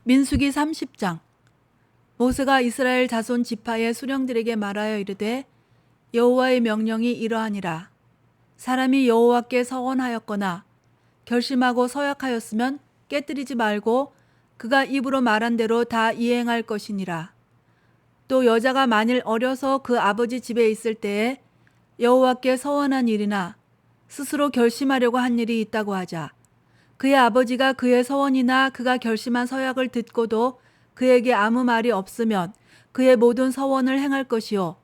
민수기 30장. 모세가 이스라엘 자손 지파의 수령들에게 말하여 이르되 여호와의 명령이 이러하니라. 사람이 여호와께 서원하였거나 결심하고 서약하였으면 깨뜨리지 말고 그가 입으로 말한 대로 다 이행할 것이니라. 또 여자가 만일 어려서 그 아버지 집에 있을 때에 여호와께 서원한 일이나 스스로 결심하려고 한 일이 있다고 하자. 그의 아버지가 그의 서원이나 그가 결심한 서약을 듣고도 그에게 아무 말이 없으면 그의 모든 서원을 행할 것이요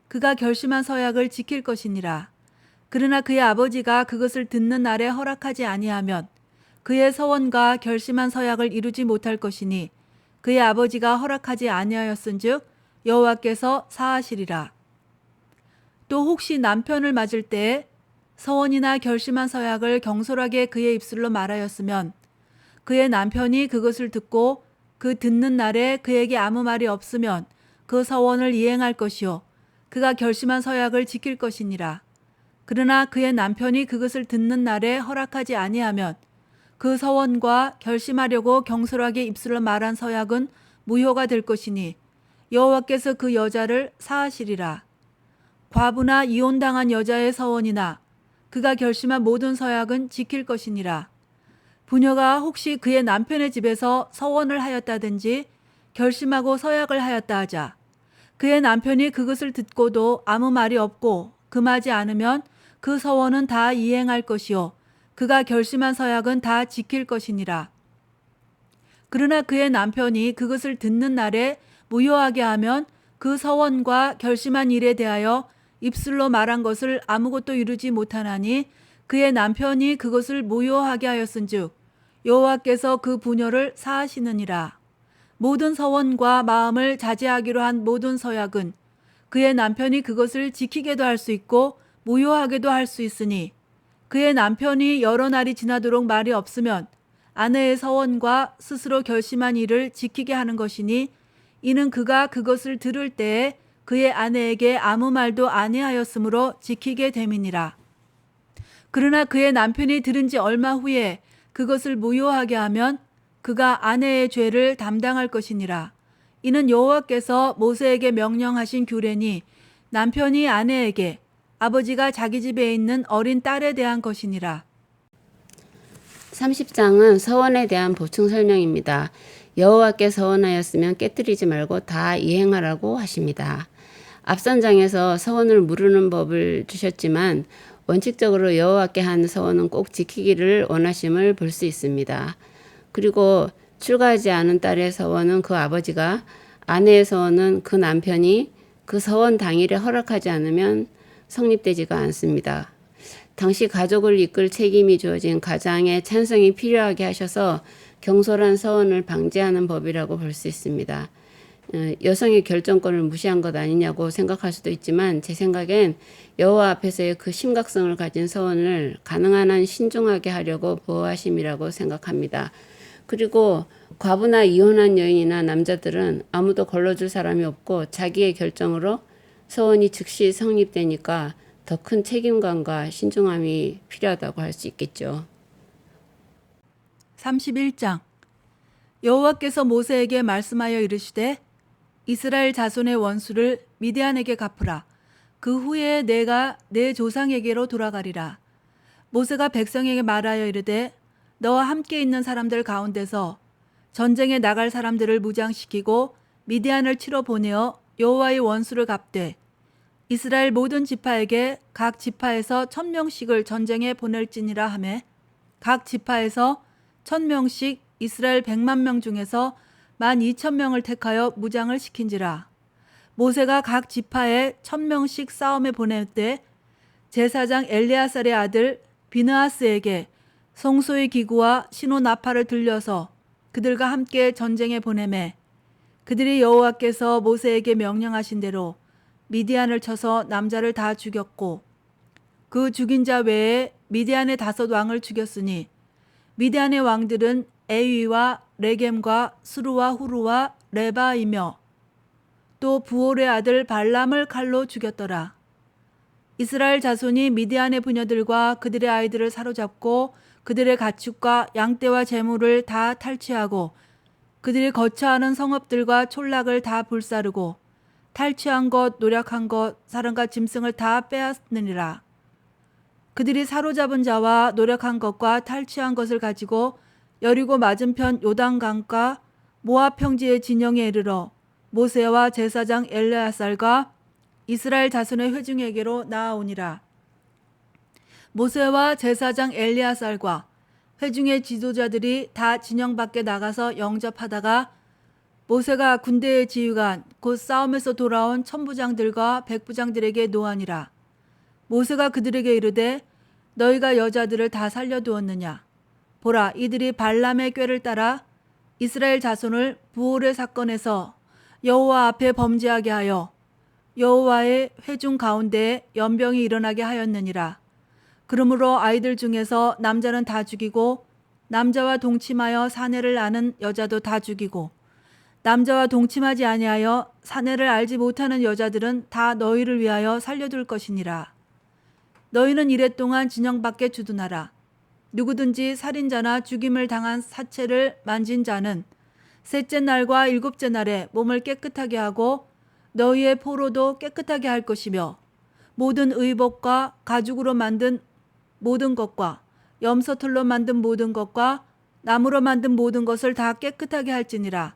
그가 결심한 서약을 지킬 것이니라. 그러나 그의 아버지가 그것을 듣는 날에 허락하지 아니하면 그의 서원과 결심한 서약을 이루지 못할 것이니 그의 아버지가 허락하지 아니하였은즉 여호와께서 사하시리라. 또 혹시 남편을 맞을 때에 서원이나 결심한 서약을 경솔하게 그의 입술로 말하였으면 그의 남편이 그것을 듣고 그 듣는 날에 그에게 아무 말이 없으면 그 서원을 이행할 것이요 그가 결심한 서약을 지킬 것이니라. 그러나 그의 남편이 그것을 듣는 날에 허락하지 아니하면 그 서원과 결심하려고 경솔하게 입술로 말한 서약은 무효가 될 것이니 여호와께서 그 여자를 사하시리라. 과부나 이혼당한 여자의 서원이나 그가 결심한 모든 서약은 지킬 것이니라. 부녀가 혹시 그의 남편의 집에서 서원을 하였다든지 결심하고 서약을 하였다 하자. 그의 남편이 그것을 듣고도 아무 말이 없고 금하지 않으면 그 서원은 다 이행할 것이요 그가 결심한 서약은 다 지킬 것이니라. 그러나 그의 남편이 그것을 듣는 날에 무효하게 하면 그 서원과 결심한 일에 대하여 입술로 말한 것을 아무것도 이루지 못하나니 그의 남편이 그것을 무효하게 하였은즉 여호와께서 그 부녀를 사하시느니라. 모든 서원과 마음을 자제하기로 한 모든 서약은 그의 남편이 그것을 지키게도 할 수 있고 무효하게도 할 수 있으니 그의 남편이 여러 날이 지나도록 말이 없으면 아내의 서원과 스스로 결심한 일을 지키게 하는 것이니 이는 그가 그것을 들을 때에 그의 아내에게 아무 말도 아니하였으므로 지키게 됨이니라. 그러나 그의 남편이 들은 지 얼마 후에 그것을 무효하게 하면 그가 아내의 죄를 담당할 것이니라. 이는 여호와께서 모세에게 명령하신 규례니 남편이 아내에게 아버지가 자기 집에 있는 어린 딸에 대한 것이니라. 30장은 서원에 대한 보충 설명입니다. 여호와께 서원하였으면 깨뜨리지 말고 다 이행하라고 하십니다. 앞선 장에서 서원을 무르는 법을 주셨지만 원칙적으로 여호와께 한 서원은 꼭 지키기를 원하심을 볼 수 있습니다. 그리고 출가하지 않은 딸의 서원은 그 아버지가, 아내의 서원은 그 남편이 그 서원 당일에 허락하지 않으면 성립되지가 않습니다. 당시 가족을 이끌 책임이 주어진 가장의 찬성이 필요하게 하셔서 경솔한 서원을 방지하는 법이라고 볼 수 있습니다. 여성의 결정권을 무시한 것 아니냐고 생각할 수도 있지만 제 생각엔 여호와 앞에서의 그 심각성을 가진 서원을 가능한 한 신중하게 하려고 보호하심이라고 생각합니다. 그리고 과부나 이혼한 여인이나 남자들은 아무도 걸러줄 사람이 없고 자기의 결정으로 서원이 즉시 성립되니까 더 큰 책임감과 신중함이 필요하다고 할 수 있겠죠. 31장. 여호와께서 모세에게 말씀하여 이르시되 이스라엘 자손의 원수를 미디안에게 갚으라. 그 후에 내가 내 조상에게로 돌아가리라. 모세가 백성에게 말하여 이르되 너와 함께 있는 사람들 가운데서 전쟁에 나갈 사람들을 무장시키고 미디안을 치러 보내어 여호와의 원수를 갚되 이스라엘 모든 지파에게 각 지파에서 1000명씩을 전쟁에 보낼지니라 하매 각 지파에서 1000명씩 이스라엘 100만 명 중에서 12,000명을 택하여 무장을 시킨지라. 모세가 각 지파에 1000명씩 싸움에 보낼 때 제사장 엘레아살의 아들 비느하스에게 성소의 기구와 신호 나팔을 들려서 그들과 함께 전쟁에 보내매 그들이 여호와께서 모세에게 명령하신 대로 미디안을 쳐서 남자를 다 죽였고 그 죽인 자 외에 미디안의 5 왕을 죽였으니 미디안의 왕들은 에위와 레겜과 스루와 후루와 레바이며 또 부올의 아들 발람을 칼로 죽였더라. 이스라엘 자손이 미디안의 부녀들과 그들의 아이들을 사로잡고 그들의 가축과 양떼와 재물을 다 탈취하고 그들이 거처하는 성읍들과 촌락을 다 불사르고 탈취한 것, 노력한 것, 사람과 짐승을 다 빼앗느니라. 그들이 사로잡은 자와 노력한 것과 탈취한 것을 가지고 여리고 맞은편 요단강과 모압 평지의 진영에 이르러 모세와 제사장 엘레아살과 이스라엘 자손의 회중에게로 나아오니라. 모세와 제사장 엘레아살과 회중의 지도자들이 다 진영 밖에 나가서 영접하다가 모세가 군대의 지휘관 곧 싸움에서 돌아온 천부장들과 백부장들에게 노하니라. 모세가 그들에게 이르되 너희가 여자들을 다 살려두었느냐. 보라, 이들이 발람의 꾀를 따라 이스라엘 자손을 부올의 사건에서 여호와 앞에 범죄하게 하여 여호와의 회중 가운데에 연병이 일어나게 하였느니라. 그러므로 아이들 중에서 남자는 다 죽이고 남자와 동침하여 사내를 아는 여자도 다 죽이고 남자와 동침하지 아니하여 사내를 알지 못하는 여자들은 다 너희를 위하여 살려둘 것이니라. 너희는 이랫동안 진영 밖에 주둔하라. 누구든지 살인자나 죽임을 당한 사체를 만진 자는 셋째 날과 일곱째 날에 몸을 깨끗하게 하고 너희의 포로도 깨끗하게 할 것이며 모든 의복과 가죽으로 만든 모든 것과 염소털로 만든 모든 것과 나무로 만든 모든 것을 다 깨끗하게 할지니라.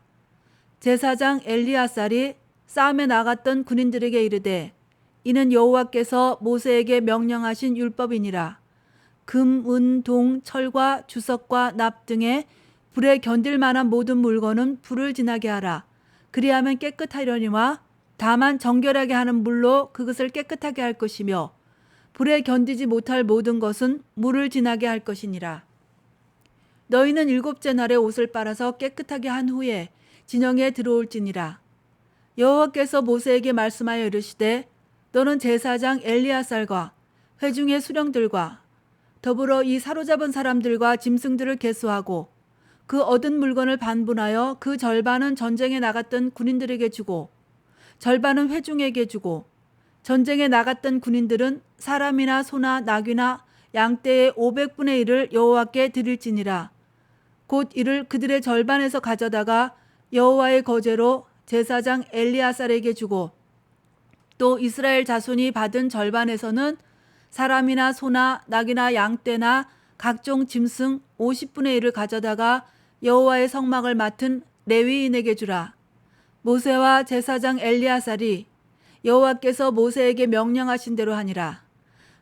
제사장 엘리아살이 싸움에 나갔던 군인들에게 이르되 이는 여호와께서 모세에게 명령하신 율법이니라. 금, 은, 동, 철과 주석과 납 등의 불에 견딜 만한 모든 물건은 불을 지나게 하라. 그리하면 깨끗하려니와 다만 정결하게 하는 물로 그것을 깨끗하게 할 것이며 불에 견디지 못할 모든 것은 물을 지나게 할 것이니라. 너희는 일곱째 날에 옷을 빨아서 깨끗하게 한 후에 진영에 들어올지니라. 여호와께서 모세에게 말씀하여 이르시되 너는 제사장 엘리아살과 회중의 수령들과 더불어 이 사로잡은 사람들과 짐승들을 계수하고 그 얻은 물건을 반분하여 그 절반은 전쟁에 나갔던 군인들에게 주고 절반은 회중에게 주고 전쟁에 나갔던 군인들은 사람이나 소나 나귀나 양떼의 500분의 1을 여호와께 드릴지니라. 곧 이를 그들의 절반에서 가져다가 여호와의 거제로 제사장 엘리아살에게 주고 또 이스라엘 자손이 받은 절반에서는 사람이나 소나 나귀나 양떼나 각종 짐승 50분의 1을 가져다가 여호와의 성막을 맡은 레위인에게 주라. 모세와 제사장 엘리아살이 여호와께서 모세에게 명령하신 대로 하니라.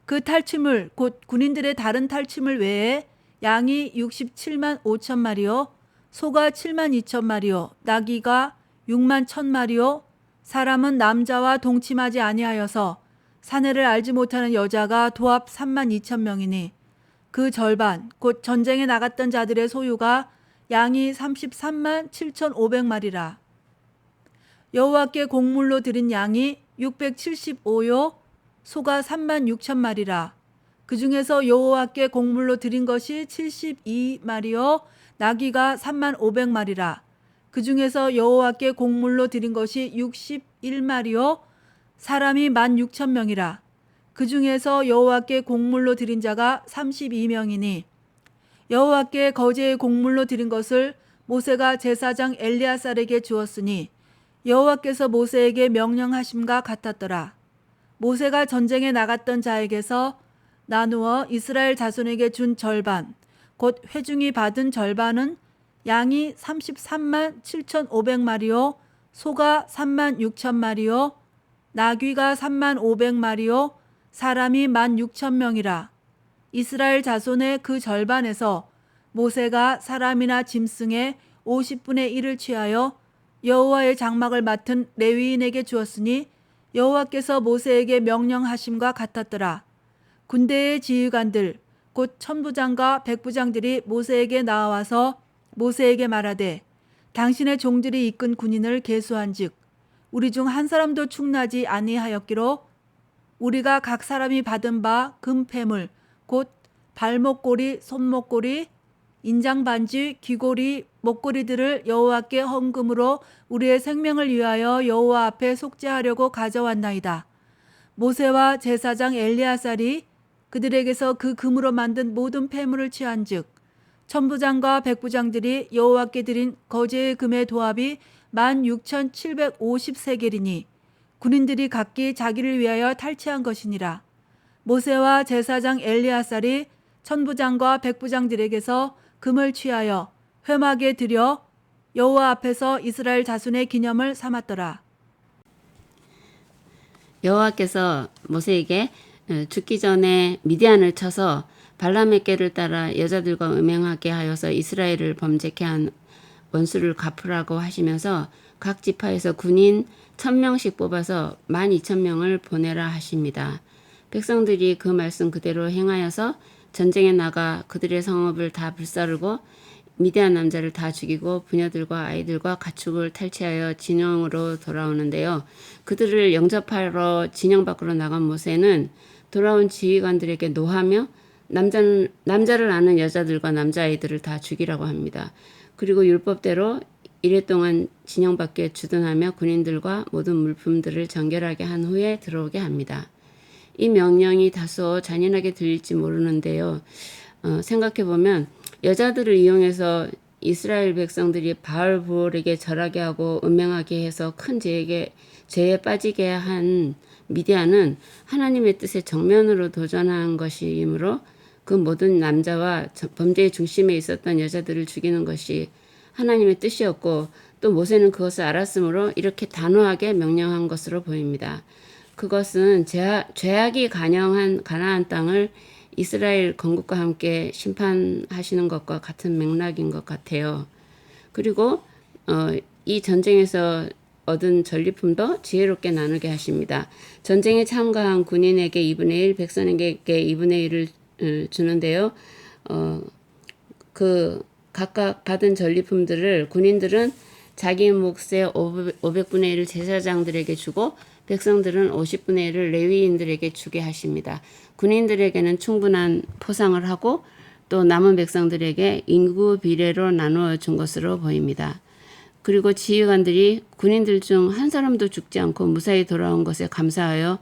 그 탈취물 곧 군인들의 다른 탈취물 외에 양이 67만 5천 마리요 소가 7만 2천 마리요 나귀가 6만 1천 마리요 사람은 남자와 동침하지 아니하여서 사내를 알지 못하는 여자가 도합 3만 2천 명이니 그 절반 곧 전쟁에 나갔던 자들의 소유가 양이 33만 7,500마리라. 여호와께 곡물로 드린 양이 675요 소가 3만 6천 마리라. 그 중에서 여호와께 곡물로 드린 것이 72마리요 나귀가 3만 500마리라. 그 중에서 여호와께 곡물로 드린 것이 61마리요 사람이 16,000명이라. 그 중에서 여호와께 곡물로 드린 자가 32명이니 여호와께 거제의 곡물로 드린 것을 모세가 제사장 엘리아살에게 주었으니 여호와께서 모세에게 명령하심과 같았더라. 모세가 전쟁에 나갔던 자에게서 나누어 이스라엘 자손에게 준 절반 곧 회중이 받은 절반은 양이 33만 7,500마리요 소가 3만 6천 마리요 나귀가 3만 500마리요 사람이 16,000명이라. 이스라엘 자손의 그 절반에서 모세가 사람이나 짐승의 50분의 1을 취하여 여호와의 장막을 맡은 레위인에게 주었으니 여호와께서 모세에게 명령하심과 같았더라. 군대의 지휘관들 곧 천부장과 백부장들이 모세에게 나와서 모세에게 말하되 당신의 종들이 이끈 군인을 계수한즉 우리 중 한 사람도 충나지 아니하였기로 우리가 각 사람이 받은 바 금패물 곧 발목고리, 손목고리, 인장반지, 귀고리, 목고리들을 여호와께 헌금으로 우리의 생명을 위하여 여호와 앞에 속죄하려고 가져왔나이다. 모세와 제사장 엘리아살이 그들에게서 그 금으로 만든 모든 패물을 취한즉 천부장과 백부장들이 여호와께 드린 거제의 금의 도합이 16,750세겔이니 군인들이 각기 자기를 위하여 탈취한 것이니라. 모세와 제사장 엘리아살이 천부장과 백부장들에게서 금을 취하여 회막에 들여 여호와 앞에서 이스라엘 자손의 기념을 삼았더라. 여호와께서 모세에게 죽기 전에 미디안을 쳐서 발람의 꾀를 따라 여자들과 음행하게 하여서 이스라엘을 범죄케 한 원수를 갚으라고 하시면서 각 지파에서 군인 1,000명씩 뽑아서 12,000명을 보내라 하십니다. 백성들이 그 말씀 그대로 행하여서 전쟁에 나가 그들의 성읍을 다 불사르고 미디안 남자를 다 죽이고 부녀들과 아이들과 가축을 탈취하여 진영으로 돌아오는데요. 그들을 영접하러 진영 밖으로 나간 모세는 돌아온 지휘관들에게 노하며 남자를 아는 여자들과 남자아이들을 다 죽이라고 합니다. 그리고 율법대로 이래 동안 진영 밖에 주둔하며 군인들과 모든 물품들을 정결하게 한 후에 들어오게 합니다. 이 명령이 다소 잔인하게 들릴지 모르는데요. 생각해보면 여자들을 이용해서 이스라엘 백성들이 바알부올에게 절하게 하고 음행하게 해서 큰 죄에 빠지게 한 미디안은 하나님의 뜻에 정면으로 도전한 것이므로 그 모든 남자와 범죄의 중심에 있었던 여자들을 죽이는 것이 하나님의 뜻이었고 또 모세는 그것을 알았으므로 이렇게 단호하게 명령한 것으로 보입니다. 그것은 죄악이 간영한 가나안 땅을 이스라엘 건국과 함께 심판하시는 것과 같은 맥락인 것 같아요. 그리고 이 전쟁에서 얻은 전리품도 지혜롭게 나누게 하십니다. 전쟁에 참가한 군인에게 2분의 1, 백성에게 2분의 1을 주는데요. 그 각각 받은 전리품들을 군인들은 자기 몫의 500분의 1을 제사장들에게 주고 백성들은 50분의 1을 레위인들에게 주게 하십니다. 군인들에게는 충분한 포상을 하고 또 남은 백성들에게 인구 비례로 나누어 준 것으로 보입니다. 그리고 지휘관들이 군인들 중 한 사람도 죽지 않고 무사히 돌아온 것에 감사하여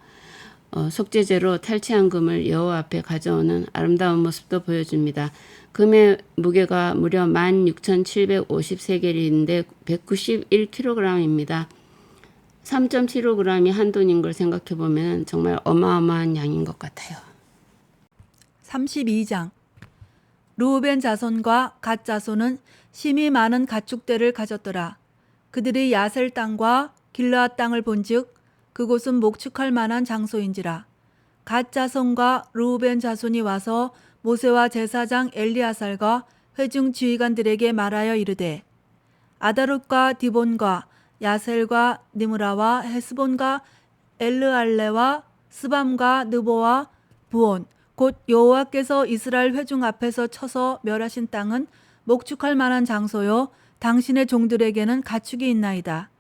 속죄제로 탈취한 금을 여호와 앞에 가져오는 아름다운 모습도 보여줍니다. 금의 무게가 무려 16,750세겔인데 191kg입니다. 3.75g이 한돈인 걸 생각해보면 정말 어마어마한 양인 것 같아요. 32장. 르우벤 자손과 갓 자손은 심히 많은 가축대를 가졌더라. 그들이 야셀 땅과 길르앗 땅을 본즉 그곳은 목축할 만한 장소인지라. 갓 자손과 르우벤 자손이 와서 모세와 제사장 엘리아살과 회중 지휘관들에게 말하여 이르되 아다롯과 디본과 야셀과 니므라와 헤스본과 엘르알레와 스밤과 느보와 부온 곧 여호와께서 이스라엘 회중 앞에서 쳐서 멸하신 땅은 목축할 만한 장소요 당신의 종들에게는 가축이 있나이다.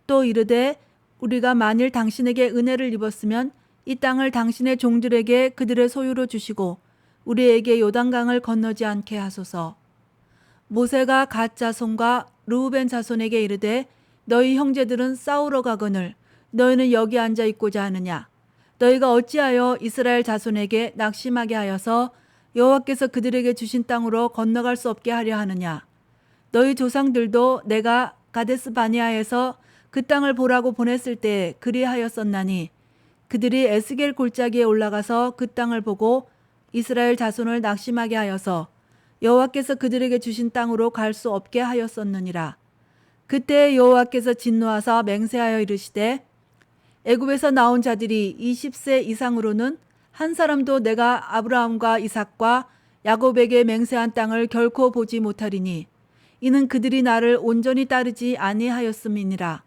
또 이르되 우리가 만일 당신에게 은혜를 입었으면 이 땅을 당신의 종들에게 그들의 소유로 주시고 우리에게 요단강을 건너지 않게 하소서. 모세가 갓 자손과 르우벤 자손에게 이르되 너희 형제들은 싸우러 가거늘 너희는 여기 앉아 있고자 하느냐. 너희가 어찌하여 이스라엘 자손에게 낙심하게 하여서 여호와께서 그들에게 주신 땅으로 건너갈 수 없게 하려 하느냐. 너희 조상들도 내가 가데스 바니아에서 그 땅을 보라고 보냈을 때 그리하였었나니 그들이 에스겔 골짜기에 올라가서 그 땅을 보고 이스라엘 자손을 낙심하게 하여서 여호와께서 그들에게 주신 땅으로 갈 수 없게 하였었느니라. 그때 여호와께서 진노하사 맹세하여 이르시되 애굽에서 나온 자들이 20세 이상으로는 한 사람도 내가 아브라함과 이삭과 야곱에게 맹세한 땅을 결코 보지 못하리니 이는 그들이 나를 온전히 따르지 아니하였음이니라.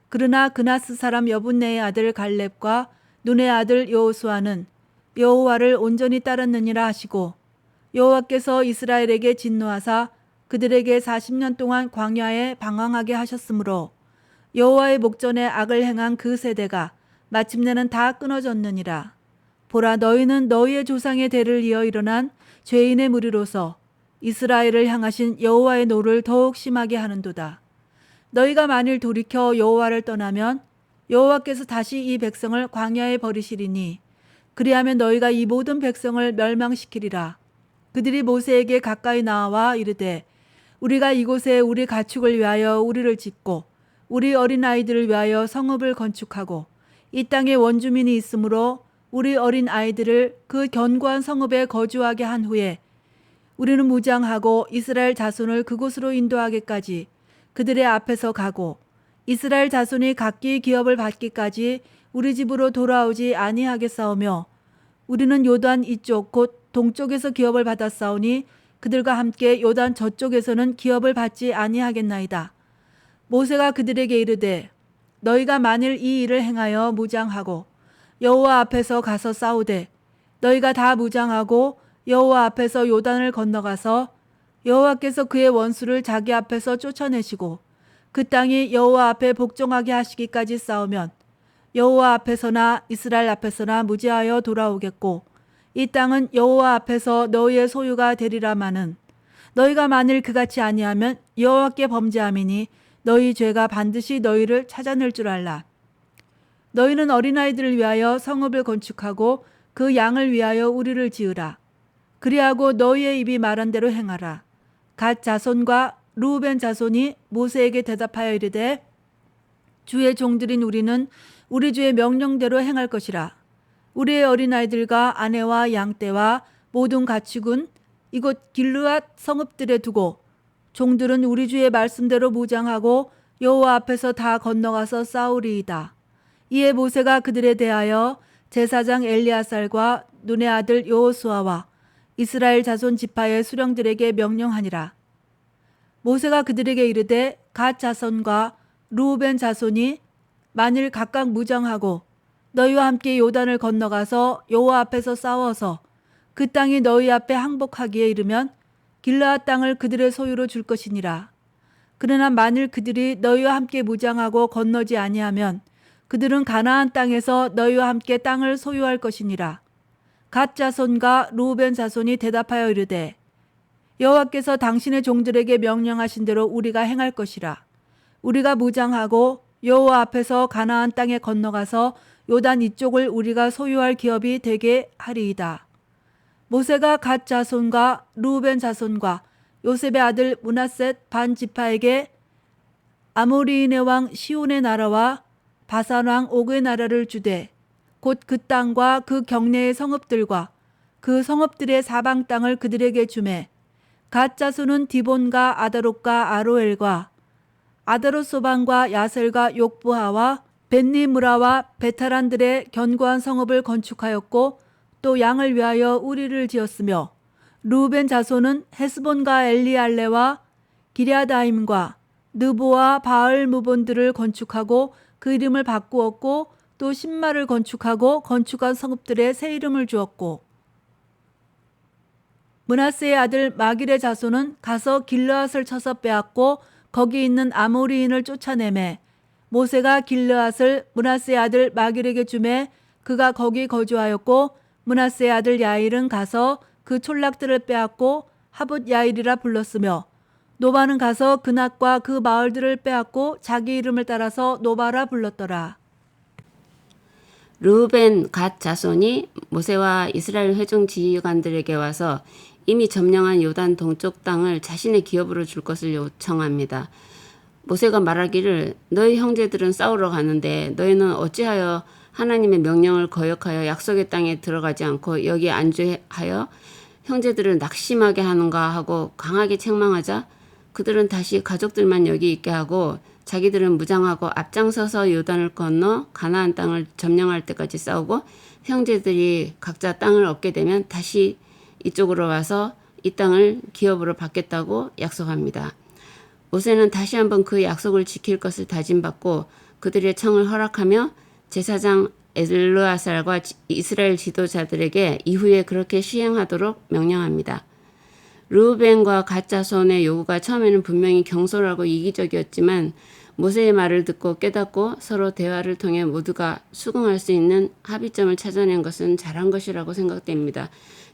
그러나 그나스 사람 여분네의 아들 갈렙과 눈의 아들 여호수아는 여호와를 온전히 따랐느니라 하시고 여호와께서 이스라엘에게 진노하사 그들에게 40년 동안 광야에 방황하게 하셨으므로 여호와의 목전에 악을 행한 그 세대가 마침내는 다 끊어졌느니라. 보라 너희는 너희의 조상의 대를 이어 일어난 죄인의 무리로서 이스라엘을 향하신 여호와의 노를 더욱 심하게 하는도다. 너희가 만일 돌이켜 여호와를 떠나면 여호와께서 다시 이 백성을 광야에 버리시리니 그리하면 너희가 이 모든 백성을 멸망시키리라. 그들이 모세에게 가까이 나와 이르되 우리가 이곳에 우리 가축을 위하여 우리를 짓고 우리 어린아이들을 위하여 성읍을 건축하고 이 땅에 원주민이 있으므로 우리 어린 아이들을 그 견고한 성읍에 거주하게 한 후에 우리는 무장하고 이스라엘 자손을 그곳으로 인도하기까지 그들의 앞에서 가고 이스라엘 자손이 각기 기업을 받기까지 우리 집으로 돌아오지 아니하겠사오며 우리는 요단 이쪽 곧 동쪽에서 기업을 받았사오니 그들과 함께 요단 저쪽에서는 기업을 받지 아니하겠나이다. 모세가 그들에게 이르되 너희가 만일 이 일을 행하여 무장하고 여호와 앞에서 가서 싸우되 너희가 다 무장하고 여호와 앞에서 요단을 건너가서 여호와께서 그의 원수를 자기 앞에서 쫓아내시고 그 땅이 여호와 앞에 복종하게 하시기까지 싸우면 여호와 앞에서나 이스라엘 앞에서나 무죄하여 돌아오겠고 이 땅은 여호와 앞에서 너희의 소유가 되리라마는 너희가 만일 그같이 아니하면 여호와께 범죄함이니 너희 죄가 반드시 너희를 찾아낼 줄 알라. 너희는 어린아이들을 위하여 성읍을 건축하고 그 양을 위하여 우리를 지으라. 그리하고 너희의 입이 말한 대로 행하라. 갓 자손과 르우벤 자손이 모세에게 대답하여 이르되 주의 종들인 우리는 우리 주의 명령대로 행할 것이라. 우리의 어린아이들과 아내와 양떼와 모든 가축은 이곳 길르앗 성읍들에 두고 종들은 우리 주의 말씀대로 무장하고 여호와 앞에서 다 건너가서 싸우리이다. 이에 모세가 그들에 대하여 제사장 엘리아살과 눈의 아들 여호수아와 이스라엘 자손 지파의 수령들에게 명령하니라. 모세가 그들에게 이르되 갓 자손과 르우벤 자손이 만일 각각 무장하고 너희와 함께 요단을 건너가서 여호와 앞에서 싸워서 그 땅이 너희 앞에 항복하기에 이르면 길르앗 땅을 그들의 소유로 줄 것이니라. 그러나 만일 그들이 너희와 함께 무장하고 건너지 아니하면 그들은 가나안 땅에서 너희와 함께 땅을 소유할 것이니라. 갓 자손과 르우벤 자손이 대답하여 이르되 여호와께서 당신의 종들에게 명령하신 대로 우리가 행할 것이라. 우리가 무장하고 여호와 앞에서 가나안 땅에 건너가서 요단 이쪽을 우리가 소유할 기업이 되게 하리이다. 모세가 갓 자손과 르우벤 자손과 요셉의 아들 므낫셋 반 지파에게 아모리인의 왕 시온의 나라와 바산 왕 옥의 나라를 주되 곧 그 땅과 그 경내의 성읍들과 그 성읍들의 사방 땅을 그들에게 주매 갓 자손은 디본과 아다롯과 아로엘과 아다롯 소반과 야셀과 욕부하와 벳니므라와 베타란들의 견고한 성읍을 건축하였고 또 양을 위하여 우리를 지었으며 르우벤 자손은 헤스본과 엘리알레와 기랴다임과 느보와 바을 무본들을 건축하고 그 이름을 바꾸었고 또 신마를 건축하고 건축한 성읍들의 새 이름을 주었고 므낫세의 아들 마길의 자손은 가서 길르앗을 쳐서 빼앗고 거기 있는 아모리인을 쫓아내매 모세가 길르앗을 므낫세의 아들 마길에게 주매 그가 거기 거주하였고 므낫세의 아들 야일은 가서 그 촌락들을 빼앗고 하봇 야일이라 불렀으며 노바는 가서 그낫과 그 마을들을 빼앗고 자기 이름을 따라서 노바라 불렀더라. 르우벤 갓 자손이 모세와 이스라엘 회중 지휘관들에게 와서 이미 점령한 요단 동쪽 땅을 자신의 기업으로 줄 것을 요청합니다. 모세가 말하기를 너희 형제들은 싸우러 가는데 너희는 어찌하여 하나님의 명령을 거역하여 약속의 땅에 들어가지 않고 여기 안주하여 형제들을 낙심하게 하는가 하고 강하게 책망하자 그들은 다시 가족들만 여기 있게 하고 자기들은 무장하고 앞장서서 요단을 건너 가나안 땅을 점령할 때까지 싸우고 형제들이 각자 땅을 얻게 되면 다시 이쪽으로 와서 이 땅을 기업으로 받겠다고 약속합니다. 모세는 다시 한번 그 약속을 지킬 것을 다짐받고 그들의 청을 허락하며 제사장 엘르아살과 이스라엘 지도자들에게 이후에 그렇게 시행하도록 명령합니다. 르우벤과 갓 자손의 요구가 처음에는 분명히 경솔하고 이기적이었지만 모세의 말을 듣고 깨닫고 서로 대화를 통해 모두가 수긍할 수 있는 합의점을 찾아낸 것은 잘한 것이라고 생각됩니다.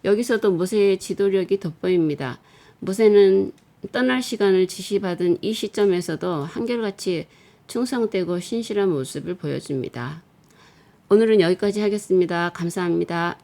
여기서도 모세의 지도력이 돋보입니다. 모세는 떠날 시간을 지시받은 이 시점에서도 한결같이 충성되고 신실한 모습을 보여줍니다. 오늘은 여기까지 하겠습니다. 감사합니다.